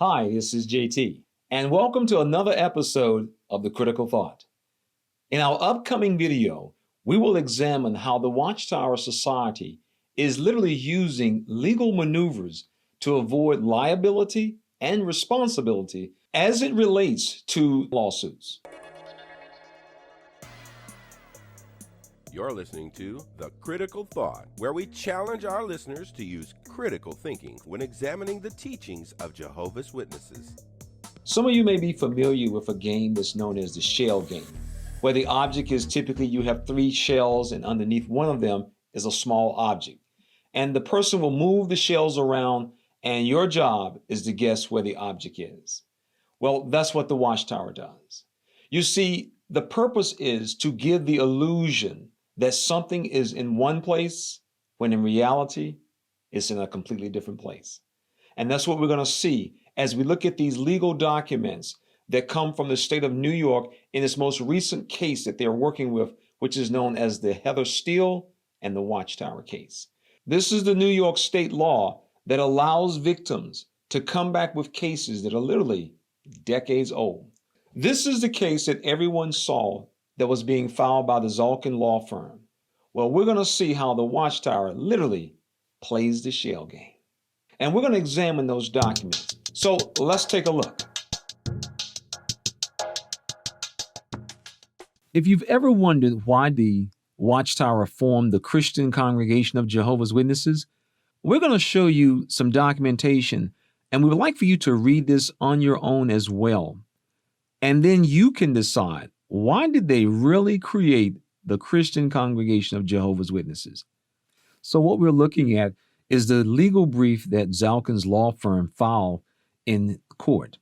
Hi, this is JT, and welcome to another episode of The Critical Thought. In our upcoming video, we will examine how the Watchtower Society is literally using legal maneuvers to avoid liability and responsibility as it relates to lawsuits. You're listening to The Critical Thought, where we challenge our listeners to use critical thinking when examining the teachings of Jehovah's Witnesses. Some of you may be familiar with a game that's known as the shell game, where the object is typically you have 3 shells and underneath one of them is a small object. And the person will move the shells around and your job is to guess where the object is. Well, that's what the Watchtower does. You see, the purpose is to give the illusion that something is in one place when in reality it's in a completely different place. And that's what we're going to see as we look at these legal documents that come from the state of New York in this most recent case that they're working with, which is known as the Heather Steele and the Watchtower case. This is the New York state law that allows victims to come back with cases that are literally decades old. This is the case that everyone saw that was being filed by the Zalkin law firm. Well, we're going to see how the Watchtower literally plays the shell game. And we're going to examine those documents. So let's take a look. If you've ever wondered why the Watchtower formed the Christian Congregation of Jehovah's Witnesses, we're going to show you some documentation, and we would like for you to read this on your own as well. And then you can decide, why did they really create the Christian Congregation of Jehovah's Witnesses? So what we're looking at is the legal brief that Zalkin's law firm filed in court.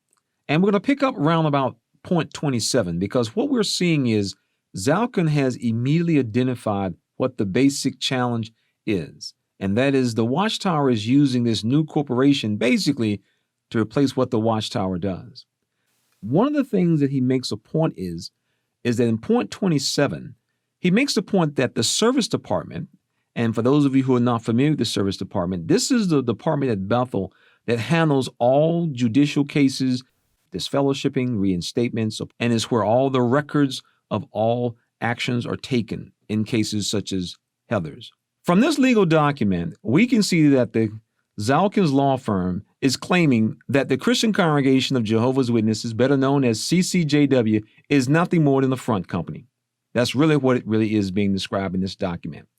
And we're going to pick up around about point 27, because what we're seeing is Zalkin has immediately identified what the basic challenge is. And that is the Watchtower is using this new corporation basically to replace what the Watchtower does. One of the things that he makes a point is that in point 27, he makes the point that the service department, and for those of you who are not familiar with the service department, this is the department at Bethel that handles all judicial cases, disfellowshipping, reinstatements, and is where all the records of all actions are taken in cases such as Heather's. From this legal document, we can see that the Zalkin's law firm is claiming that the Christian Congregation of Jehovah's Witnesses, better known as CCJW, is nothing more than a front company. That's really what it really is being described in this document.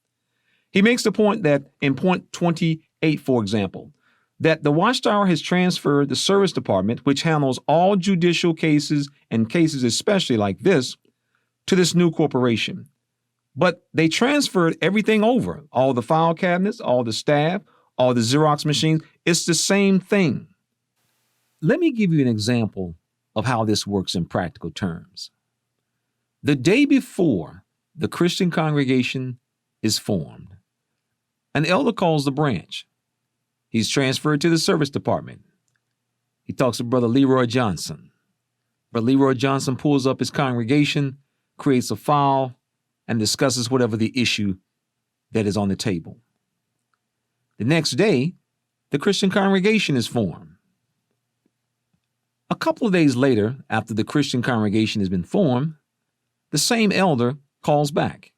He makes the point that in point 28, for example, that the Watchtower has transferred the service department, which handles all judicial cases and cases especially like this, to this new corporation. But they transferred everything over, all the file cabinets, all the staff, all the Xerox machines. It's the same thing. Let me give you an example of how this works in practical terms. The day before the Christian congregation is formed, an elder calls the branch. He's transferred to the service department. He talks to Brother LeRoy Johnson. Brother LeRoy Johnson pulls up his congregation, creates a file, and discusses whatever the issue that is on the table. The next day, the Christian congregation is formed. A couple of days later, after the Christian congregation has been formed, the same elder calls back.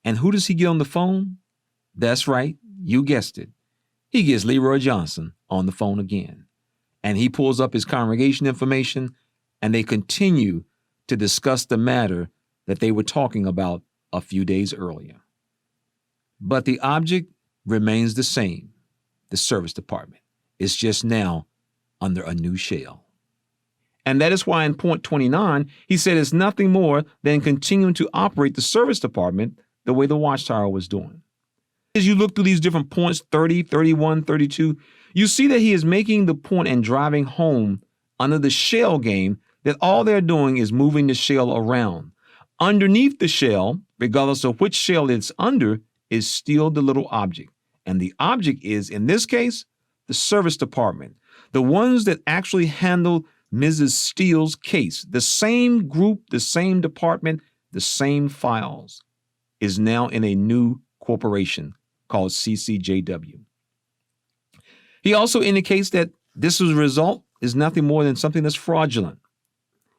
And who does he get on the phone? That's right, you guessed it. He gets LeRoy Johnson on the phone again. And he pulls up his congregation information, and they continue to discuss the matter that they were talking about a few days earlier. But the object remains the same. The service department is just now under a new shell. And that is why in point 29, he said it's nothing more than continuing to operate the service department the way the Watchtower was doing. As you look through these different points, 30, 31, 32, you see that he is making the point and driving home under the shell game that all they're doing is moving the shell around. Underneath the shell, regardless of which shell it's under, is still the little object. And the object is, in this case, the service department, the ones that actually handle Mrs. Steele's case. The same group, the same department, the same files is now in a new corporation called CCJW. He also indicates that this was a result is nothing more than something that's fraudulent.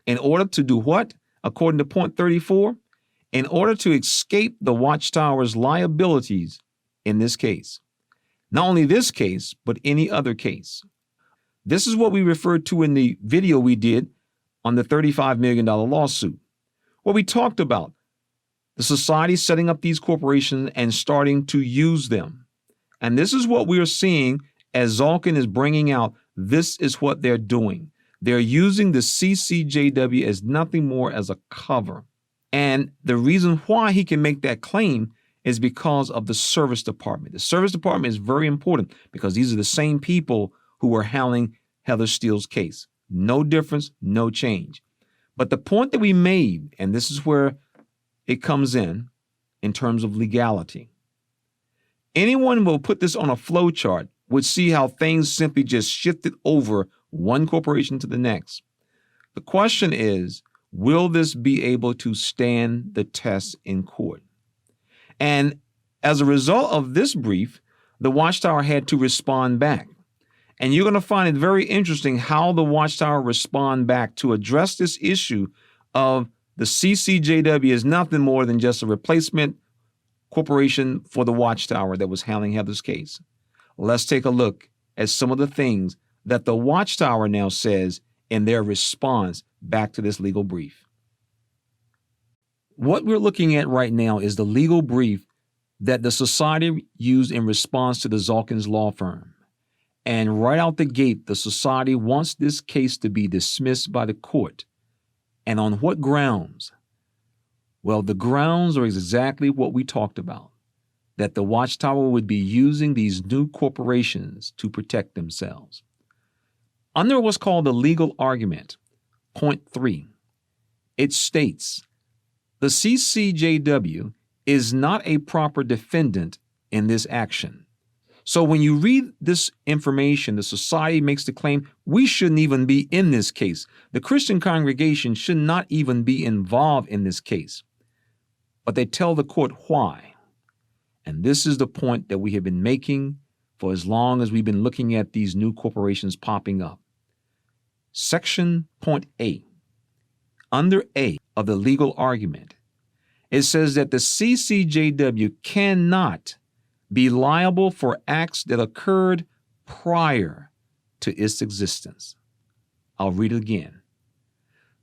In order to do what? According to point 34, in order to escape the Watchtower's liabilities in this case. Not only this case, but any other case. This is what we referred to in the video we did on the $35 million lawsuit, where we talked about the society setting up these corporations and starting to use them. And this is what we are seeing as Zalkin is bringing out. This is what they're doing. They're using the CCJW as nothing more as a cover. And the reason why he can make that claim is because of the service department. The service department is very important because these are the same people who were handling Heather Steele's case. No difference, no change. But the point that we made, and this is where it comes in terms of legality. Anyone will put this on a flow chart would see how things simply just shifted over one corporation to the next. The question is, will this be able to stand the test in court? And as a result of this brief, the Watchtower had to respond back. And you're going to find it very interesting how the Watchtower respond back to address this issue of the CCJW is nothing more than just a replacement corporation for the Watchtower that was handling Heather's case. Let's take a look at some of the things that the Watchtower now says in their response back to this legal brief. What we're looking at right now is the legal brief that the society used in response to the Zalkin's law firm. And right out the gate, the society wants this case to be dismissed by the court. And on what grounds? Well, the grounds are exactly what we talked about, that the Watchtower would be using these new corporations to protect themselves. Under what's called the legal argument, point 3, it states, the CCJW is not a proper defendant in this action. So when you read this information, the society makes the claim, we shouldn't even be in this case. The Christian congregation should not even be involved in this case. But they tell the court why. And this is the point that we have been making for as long as we've been looking at these new corporations popping up. Section point A, under A of the legal argument, it says that the CCJW cannot be liable for acts that occurred prior to its existence. I'll read it again.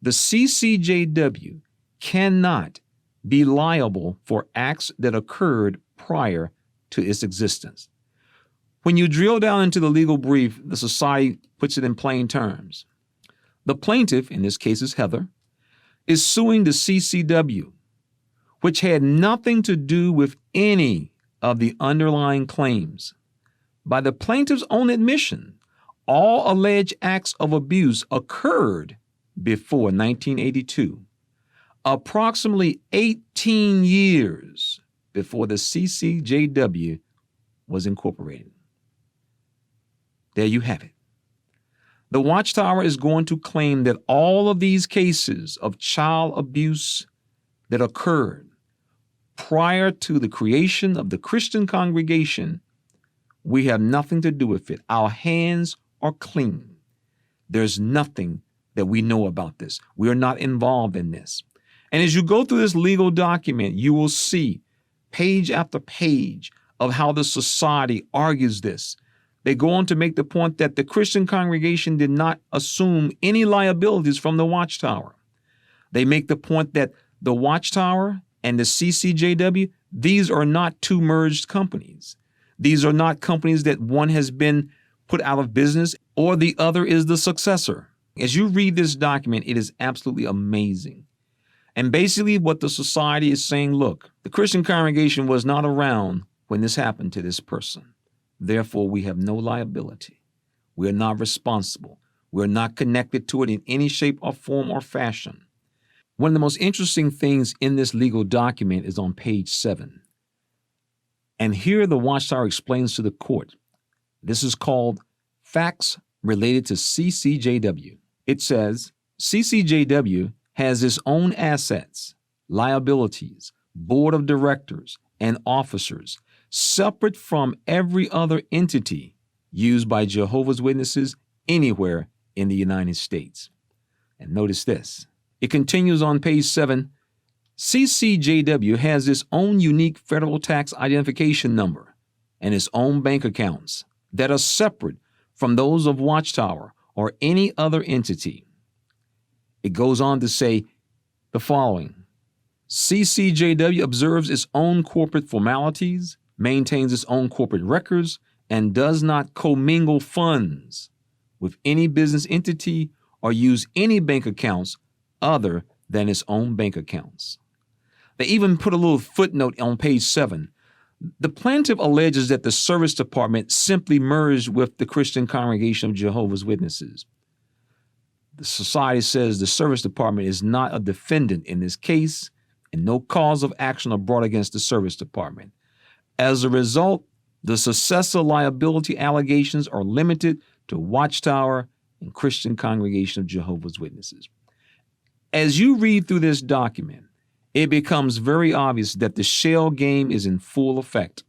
The CCJW cannot be liable for acts that occurred prior to its existence. When you drill down into the legal brief, the society puts it in plain terms. The plaintiff, in this case is Heather, is suing the CCW, which had nothing to do with any of the underlying claims. By the plaintiff's own admission, all alleged acts of abuse occurred before 1982, approximately 18 years before the CCJW was incorporated. There you have it. The Watchtower is going to claim that all of these cases of child abuse that occurred prior to the creation of the Christian congregation, we have nothing to do with it. Our hands are clean. There's nothing that we know about this. We are not involved in this. And as you go through this legal document, you will see page after page of how the society argues this. They go on to make the point that the Christian congregation did not assume any liabilities from the Watchtower. They make the point that the Watchtower and the CCJW, these are not two merged companies. These are not companies that one has been put out of business or the other is the successor. As you read this document, it is absolutely amazing. And basically what the society is saying, look, the Christian congregation was not around when this happened to this person. Therefore, we have no liability. We are not responsible. We are not connected to it in any shape or form or fashion. One of the most interesting things in this legal document is on page 7. And here the Watchtower explains to the court, this is called facts related to CCJW. It says, CCJW has its own assets, liabilities, board of directors, and officers, separate from every other entity used by Jehovah's Witnesses anywhere in the United States. And notice this. It continues on page 7. CCJW has its own unique federal tax identification number and its own bank accounts that are separate from those of Watchtower or any other entity. It goes on to say the following. CCJW observes its own corporate formalities, maintains its own corporate records, and does not commingle funds with any business entity or use any bank accounts other than its own bank accounts. They even put a little footnote on page 7. The plaintiff alleges that the service department simply merged with the Christian Congregation of Jehovah's Witnesses. The society says the service department is not a defendant in this case, and no cause of action are brought against the service department. As a result, the successor liability allegations are limited to Watchtower and Christian Congregation of Jehovah's Witnesses. As you read through this document, it becomes very obvious that the shell game is in full effect.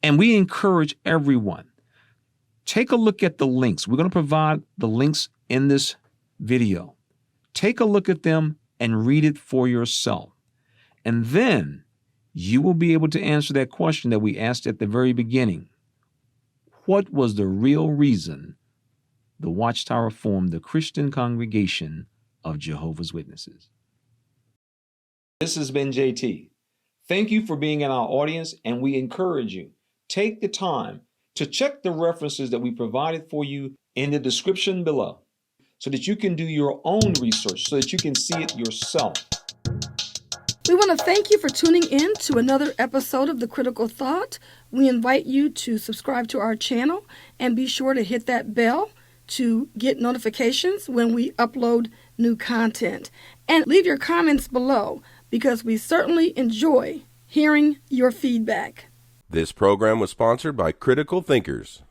And we encourage everyone, take a look at the links. We're going to provide the links in this video. Take a look at them and read it for yourself. And then you will be able to answer that question that we asked at the very beginning. What was the real reason the Watchtower formed the Christian Congregation of Jehovah's Witnesses? This has been JT. Thank you for being in our audience, and we encourage you, take the time to check the references that we provided for you in the description below so that you can do your own research, so that you can see it yourself. We want to thank you for tuning in to another episode of The Critical Thought. We invite you to subscribe to our channel and be sure to hit that bell to get notifications when we upload new content. And leave your comments below because we certainly enjoy hearing your feedback. This program was sponsored by Critical Thinkers.